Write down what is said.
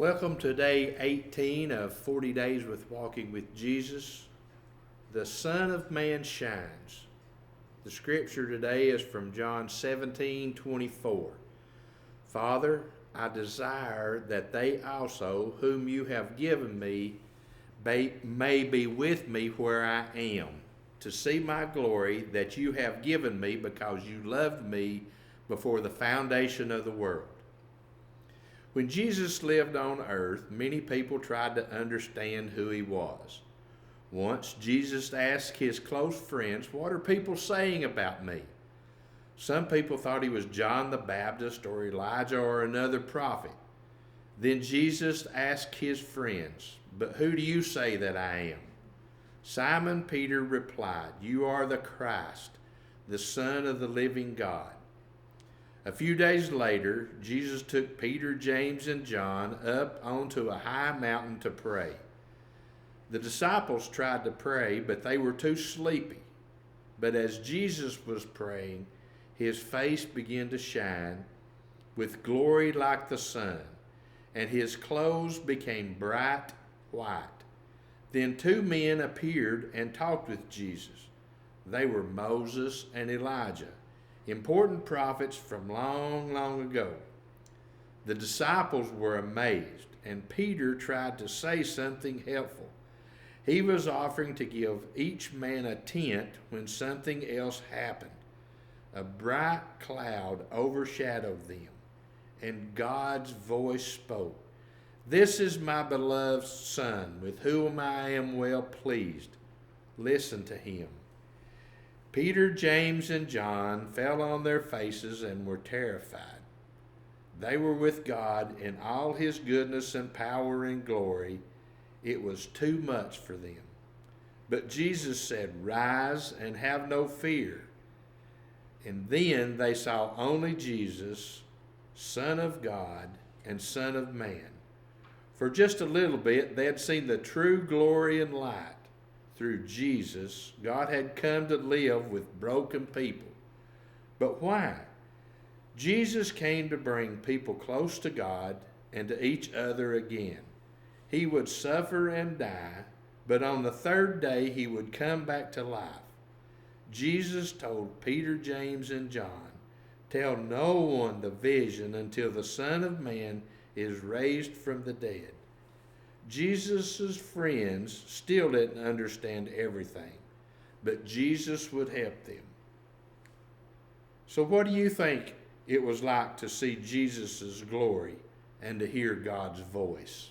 Welcome to day 18 of 40 Days with Walking with Jesus. The Son of Man shines. The scripture today is from John 17:24. Father, I desire that they also, whom you have given me, may be with me where I am, to see my glory that you have given me because you loved me before the foundation of the world. When Jesus lived on earth, many people tried to understand who he was. Once Jesus asked his close friends, "What are people saying about me?" Some people thought he was John the Baptist or Elijah or another prophet. Then Jesus asked his friends, "But who do you say that I am?" Simon Peter replied, "You are the Christ, the Son of the living God." A few days later, Jesus took Peter, James, and John up onto a high mountain to pray. The disciples tried to pray, but they were too sleepy. But as Jesus was praying, his face began to shine with glory like the sun, and his clothes became bright white. Then two men appeared and talked with Jesus. They were Moses and Elijah, important prophets from long, long ago. The disciples were amazed, and Peter tried to say something helpful. He was offering to give each man a tent when something else happened. A bright cloud overshadowed them, and God's voice spoke, "This is my beloved Son, with whom I am well pleased. Listen to him." Peter, James, and John fell on their faces and were terrified. They were with God in all his goodness and power and glory. It was too much for them. But Jesus said, "Rise and have no fear." And then they saw only Jesus, Son of God and Son of Man. For just a little bit, they had seen the true glory and light. Through Jesus, God had come to live with broken people. But why? Jesus came to bring people close to God and to each other again. He would suffer and die, but on the third day he would come back to life. Jesus told Peter, James, and John, "Tell no one the vision until the Son of Man is raised from the dead." Jesus' friends still didn't understand everything, but Jesus would help them. So what do you think it was like to see Jesus' glory and to hear God's voice?